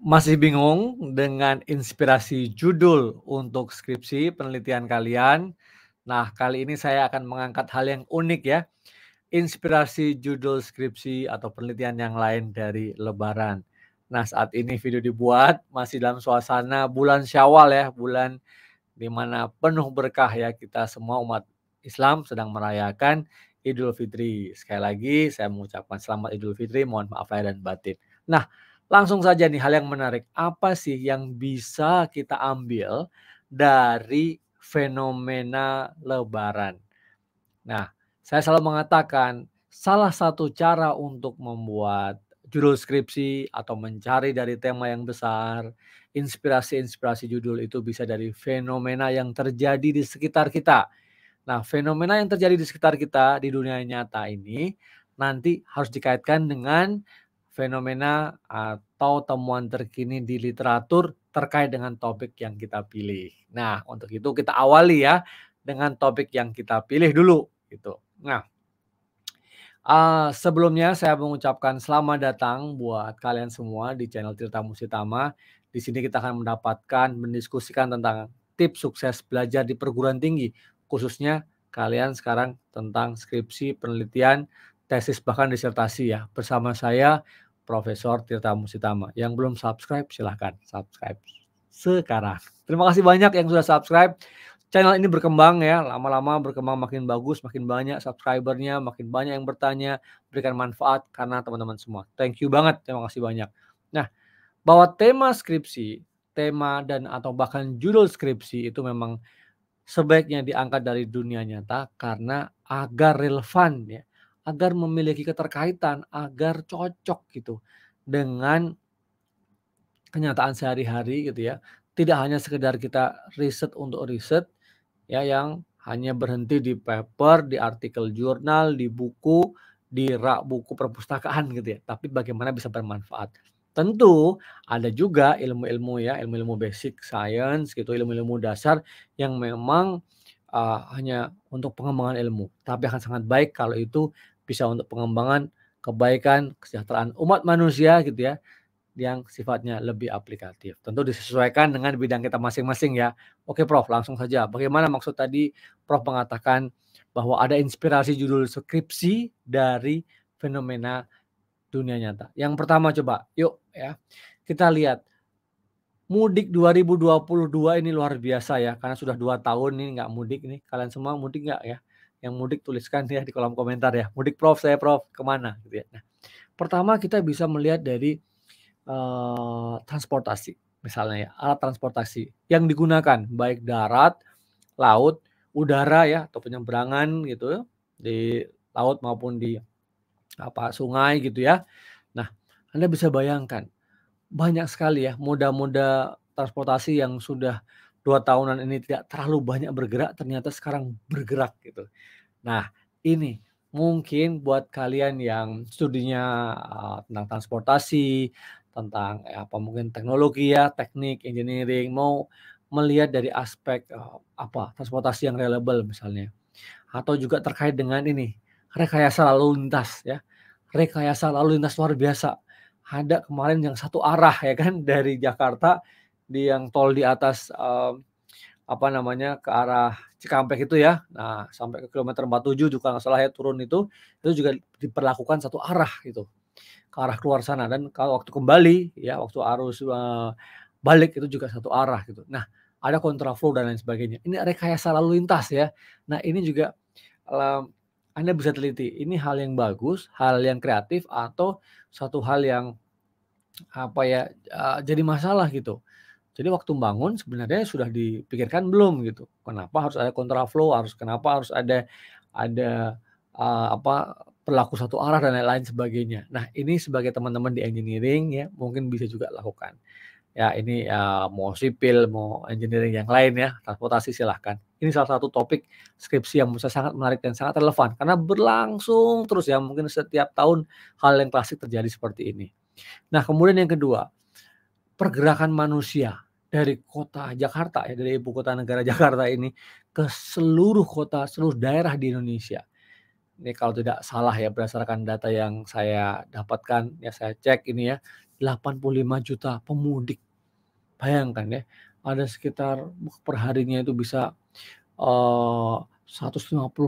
Masih bingung dengan inspirasi judul untuk skripsi penelitian kalian? Nah, kali ini saya akan mengangkat hal yang unik ya, inspirasi judul skripsi atau penelitian yang lain dari Lebaran. Nah, saat ini video dibuat masih dalam suasana bulan Syawal ya, bulan di mana penuh berkah ya, kita semua umat Islam sedang merayakan Idul Fitri. Sekali lagi saya mengucapkan selamat Idul Fitri, mohon maaf lahir dan batin. Nah, langsung saja nih hal yang menarik, apa sih yang bisa kita ambil dari fenomena Lebaran? Nah, saya selalu mengatakan salah satu cara untuk membuat judul skripsi atau mencari dari tema yang besar, inspirasi-inspirasi judul itu bisa dari fenomena yang terjadi di sekitar kita. Nah, fenomena yang terjadi di sekitar kita di dunia nyata ini nanti harus dikaitkan dengan fenomena atau temuan terkini di literatur terkait dengan topik yang kita pilih. Nah, untuk itu kita awali ya dengan topik yang kita pilih dulu gitu. Nah, sebelumnya saya mengucapkan selamat datang buat kalian semua di channel Tirta Musitama. Di sini kita akan mendapatkan mendiskusikan tentang tips sukses belajar di perguruan tinggi, khususnya kalian sekarang tentang skripsi, penelitian, tesis, bahkan disertasi ya. Bersama saya Profesor Tirta Musitama. Yang belum subscribe silahkan subscribe sekarang. Terima kasih banyak yang sudah subscribe. Channel ini berkembang ya, lama-lama berkembang makin bagus, makin banyak subscriber-nya, makin banyak yang bertanya, berikan manfaat karena teman-teman semua. Thank you banget, terima kasih banyak. Nah, bahwa tema skripsi, tema dan atau bahkan judul skripsi itu memang sebaiknya diangkat dari dunia nyata karena agar relevan ya, agar memiliki keterkaitan, agar cocok gitu dengan kenyataan sehari-hari gitu ya. Tidak hanya sekedar kita riset untuk riset, ya yang hanya berhenti di paper, di artikel jurnal, di buku, di rak buku perpustakaan gitu ya, tapi bagaimana bisa bermanfaat. Tentu ada juga ilmu-ilmu ya, ilmu-ilmu basic science gitu, ilmu-ilmu dasar yang memang, hanya untuk pengembangan ilmu, tapi akan sangat baik kalau itu bisa untuk pengembangan kebaikan, kesejahteraan umat manusia gitu ya, yang sifatnya lebih aplikatif. Tentu disesuaikan dengan bidang kita masing-masing ya. Oke Prof, langsung saja. Bagaimana maksud tadi Prof mengatakan bahwa ada inspirasi judul skripsi dari fenomena dunia nyata. Yang pertama coba, yuk ya, kita lihat mudik 2022 ini luar biasa ya, karena sudah 2 tahun nih nggak mudik nih. Kalian semua mudik nggak ya? Yang mudik tuliskan ya di kolom komentar ya. Mudik Prof, saya Prof, kemana gitu ya. Nah, pertama kita bisa melihat dari transportasi, misalnya ya, alat transportasi yang digunakan baik darat, laut, udara ya, atau penyeberangan gitu di laut maupun di sungai gitu ya. Nah, Anda bisa bayangkan banyak sekali ya moda-moda transportasi yang sudah 2 tahunan ini tidak terlalu banyak bergerak, ternyata sekarang bergerak gitu. Nah, ini mungkin buat kalian yang studinya, tentang transportasi, tentang, mungkin teknologi ya, teknik, engineering, mau melihat dari aspek, transportasi yang reliable misalnya. Atau juga terkait dengan ini, rekayasa lalu lintas ya. Rekayasa lalu lintas luar biasa. Ada kemarin yang satu arah ya kan, dari Jakarta yang tol di atas, ke arah Cikampek itu ya. Nah, sampai ke kilometer 47 juga nggak salah ya turun itu juga diperlakukan satu arah gitu, ke arah keluar sana dan kalau waktu kembali ya, waktu arus, balik itu juga satu arah gitu. Nah, ada kontraflow dan lain sebagainya. Ini rekayasa lalu lintas ya. Nah, ini juga, eee, Anda bisa teliti, ini hal yang bagus, hal yang kreatif, atau suatu hal yang jadi masalah gitu. Jadi waktu bangun sebenarnya sudah dipikirkan belum gitu, kenapa harus ada kontraflow, kenapa harus ada, berlaku satu arah dan lain-lain sebagainya. Nah, ini sebagai teman-teman di engineering ya, mungkin bisa juga lakukan. Ya ini, mau sipil, mau engineering yang lain ya, transportasi silahkan. Ini salah satu topik skripsi yang menurut saya sangat menarik dan sangat relevan, karena berlangsung terus ya, mungkin setiap tahun hal yang klasik terjadi seperti ini. Nah, kemudian yang kedua, pergerakan manusia dari kota Jakarta ya, dari ibu kota negara Jakarta ini ke seluruh kota, seluruh daerah di Indonesia. Ini kalau tidak salah ya berdasarkan data yang saya dapatkan, ya saya cek ini ya, 85 juta pemudik. Bayangkan ya, ada sekitar perharinya itu bisa 150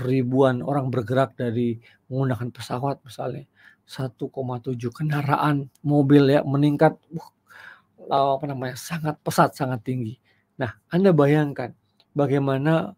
ribuan orang bergerak dari menggunakan pesawat misalnya, 1,7 kendaraan mobil ya meningkat, apa namanya, sangat pesat, sangat tinggi. Nah, Anda bayangkan bagaimana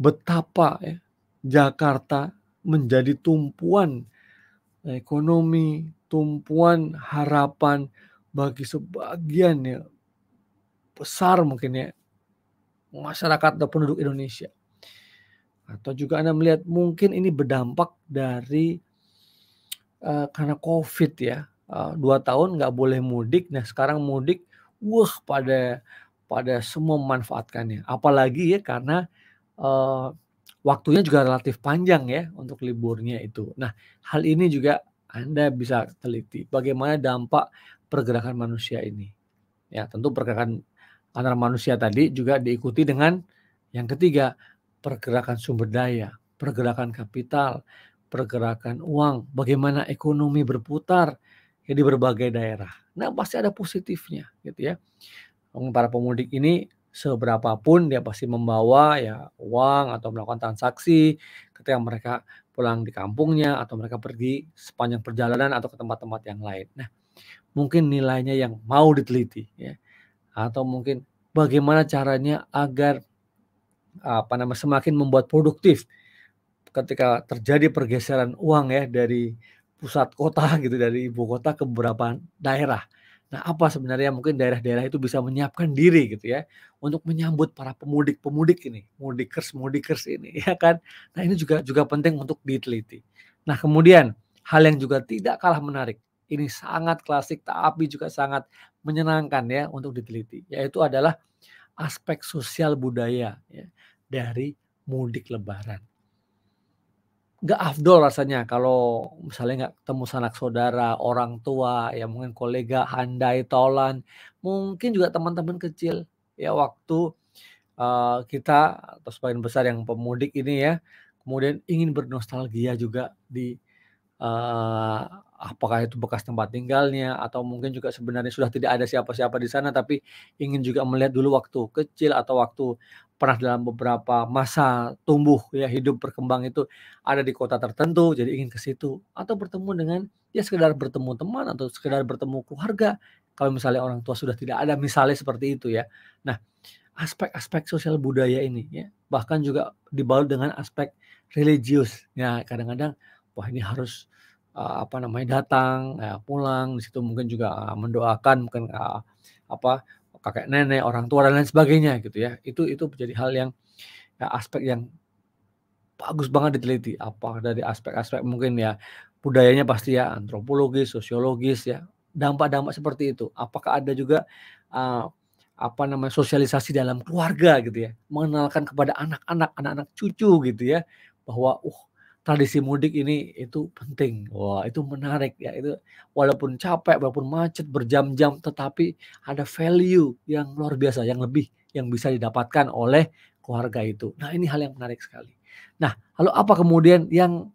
betapa ya Jakarta menjadi tumpuan ekonomi, tumpuan harapan bagi sebagian ya besar mungkin ya masyarakat atau penduduk Indonesia. Atau juga Anda melihat mungkin ini berdampak dari, karena Covid ya, 2 tahun nggak boleh mudik, nah sekarang mudik, wah pada semua memanfaatkannya. Apalagi ya karena, eee, waktunya juga relatif panjang ya untuk liburnya itu. Nah, hal ini juga Anda bisa teliti, bagaimana dampak pergerakan manusia ini. Ya tentu pergerakan antar manusia tadi juga diikuti dengan yang ketiga, pergerakan sumber daya, pergerakan kapital, pergerakan uang, bagaimana ekonomi berputar ya di berbagai daerah. Nah, pasti ada positifnya gitu ya. Para pemudik ini seberapa pun dia pasti membawa ya uang atau melakukan transaksi ketika mereka pulang di kampungnya atau mereka pergi sepanjang perjalanan atau ke tempat-tempat yang lain. Nah, mungkin nilainya yang mau diteliti ya, atau mungkin bagaimana caranya agar, apa namanya, semakin membuat produktif ketika terjadi pergeseran uang ya dari pusat kota gitu, dari ibu kota ke beberapa daerah. Nah, apa sebenarnya mungkin daerah-daerah itu bisa menyiapkan diri gitu ya, untuk menyambut para pemudik-pemudik ini, mudikers-mudikers ini ya kan. Nah, ini juga juga penting untuk diteliti. Nah, kemudian hal yang juga tidak kalah menarik, ini sangat klasik tapi juga sangat menyenangkan ya untuk diteliti, yaitu adalah aspek sosial budaya ya, dari mudik lebaran. Nggak afdol rasanya kalau misalnya nggak ketemu sanak saudara, orang tua, ya mungkin kolega handai tolan, mungkin juga teman-teman kecil, ya waktu, kita atau sebagian besar yang pemudik ini ya, kemudian ingin bernostalgia juga di apakah itu bekas tempat tinggalnya atau mungkin juga sebenarnya sudah tidak ada siapa-siapa di sana, tapi ingin juga melihat dulu waktu kecil atau waktu pernah dalam beberapa masa tumbuh ya, hidup berkembang itu ada di kota tertentu, jadi ingin ke situ. Atau bertemu dengan ya sekedar bertemu teman atau sekedar bertemu keluarga, kalau misalnya orang tua sudah tidak ada, misalnya seperti itu ya. Nah, aspek-aspek sosial budaya ini ya, bahkan juga dibalut dengan aspek religius. Ya kadang-kadang, wah ini harus, apa namanya, datang, pulang, di situ mungkin juga, mendoakan mungkin, apa, kakek nenek, orang tua dan lain sebagainya gitu ya. Itu menjadi hal yang, ya aspek yang bagus banget diteliti. Apa dari aspek-aspek mungkin ya, budayanya pasti ya antropologis, sosiologis ya, dampak-dampak seperti itu. Apakah ada juga, eee, apa namanya, sosialisasi dalam keluarga gitu ya, mengenalkan kepada anak-anak, anak-anak cucu gitu ya, bahwa, tradisi mudik ini itu penting. Wah itu menarik ya, itu walaupun capek, walaupun macet berjam-jam, tetapi ada value yang luar biasa, yang lebih yang bisa didapatkan oleh keluarga itu. Nah ini hal yang menarik sekali. Nah, lalu apa kemudian yang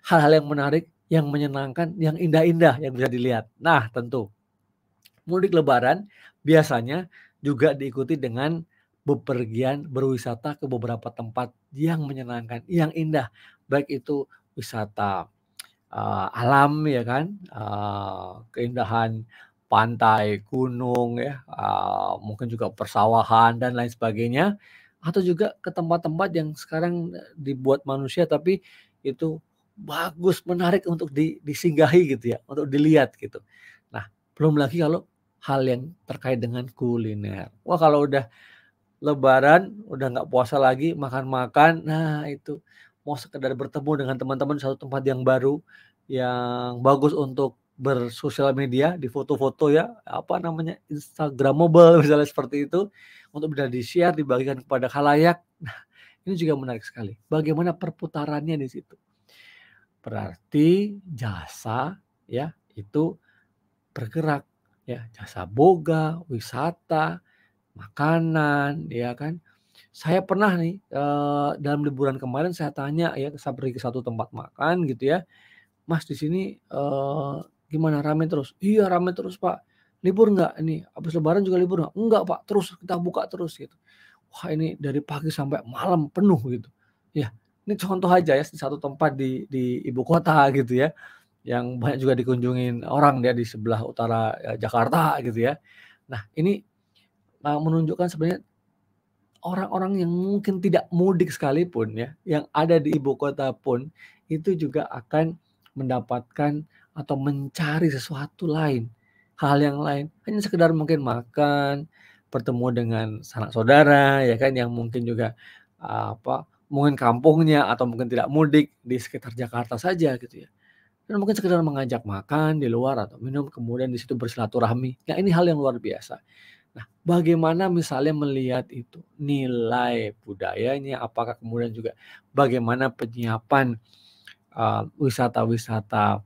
hal-hal yang menarik, yang menyenangkan, yang indah-indah yang bisa dilihat? Nah, tentu mudik lebaran biasanya juga diikuti dengan bepergian berwisata ke beberapa tempat yang menyenangkan, yang indah. Baik itu wisata, alam ya kan, keindahan pantai, gunung ya, mungkin juga persawahan dan lain sebagainya, atau juga ke tempat-tempat yang sekarang, dibuat manusia tapi itu bagus, menarik untuk disinggahi gitu ya, untuk dilihat gitu. Nah, belum lagi kalau hal yang terkait dengan kuliner. Wah, kalau udah lebaran, udah nggak puasa lagi, makan-makan, nah itu, mau sekedar bertemu dengan teman-teman di satu tempat yang baru, yang bagus untuk bersosial media, di foto-foto ya, apa namanya, instagramable misalnya seperti itu, untuk bisa di-share, dibagikan kepada khalayak. Nah, ini juga menarik sekali, bagaimana perputarannya di situ. Berarti jasa ya, itu bergerak ya, jasa boga, wisata, makanan, ya kan, Saya pernah nih, dalam liburan kemarin saya tanya ya, saya pergi ke satu tempat makan gitu ya, "Mas di sini, gimana rame terus?" "Iya rame terus Pak." "Libur nggak ini? Habis lebaran juga libur nggak?" "Enggak Pak, terus kita buka terus," gitu. Wah ini dari pagi sampai malam penuh gitu. Ya, ini contoh aja ya di satu tempat di ibu kota gitu ya, yang banyak juga dikunjungin orang dia di sebelah utara, Jakarta gitu ya. Nah ini, menunjukkan sebenarnya orang-orang yang mungkin tidak mudik sekalipun ya, yang ada di ibu kota pun, itu juga akan mendapatkan atau mencari sesuatu lain, hal yang lain, hanya sekedar mungkin makan, bertemu dengan sanak saudara ya kan, yang mungkin juga, mungkin kampungnya atau mungkin tidak mudik di sekitar Jakarta saja gitu ya. Dan mungkin sekedar mengajak makan di luar atau minum, kemudian di situ bersilaturahmi. Nah ini hal yang luar biasa. Nah, bagaimana misalnya melihat itu, nilai budayanya, apakah kemudian juga bagaimana penyiapan, wisata-wisata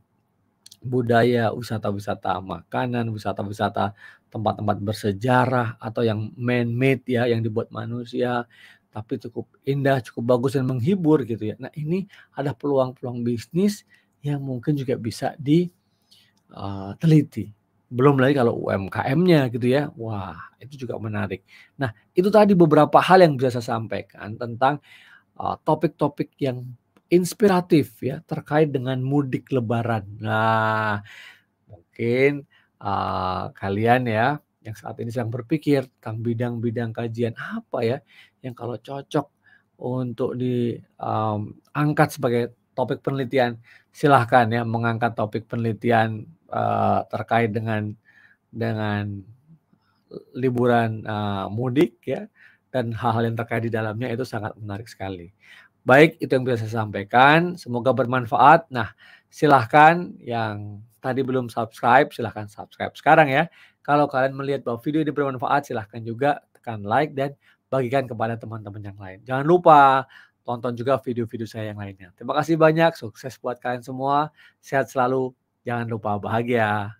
budaya, wisata-wisata makanan, wisata-wisata tempat-tempat bersejarah atau yang man-made ya, yang dibuat manusia, tapi cukup indah, cukup bagus dan menghibur gitu ya. Nah, ini ada peluang-peluang bisnis yang mungkin juga bisa teliti. Belum lagi kalau UMKM-nya gitu ya, wah itu juga menarik. Nah, itu tadi beberapa hal yang bisa saya sampaikan tentang, topik-topik yang inspiratif ya, terkait dengan mudik lebaran. Nah, mungkin, kalian ya, yang saat ini sedang berpikir tentang bidang-bidang kajian apa ya, yang kalau cocok untuk angkat sebagai topik penelitian, silahkan ya mengangkat topik penelitian, terkait dengan liburan, mudik ya, dan hal-hal yang terkait di dalamnya itu sangat menarik sekali. Baik, itu yang bisa saya sampaikan, semoga bermanfaat. Nah, silahkan yang tadi belum subscribe, silahkan subscribe sekarang ya. Kalau kalian melihat bahwa video ini bermanfaat, silahkan juga tekan like dan bagikan kepada teman-teman yang lain. Jangan lupa tonton juga video-video saya yang lainnya. Terima kasih banyak, sukses buat kalian semua, sehat selalu, jangan lupa bahagia.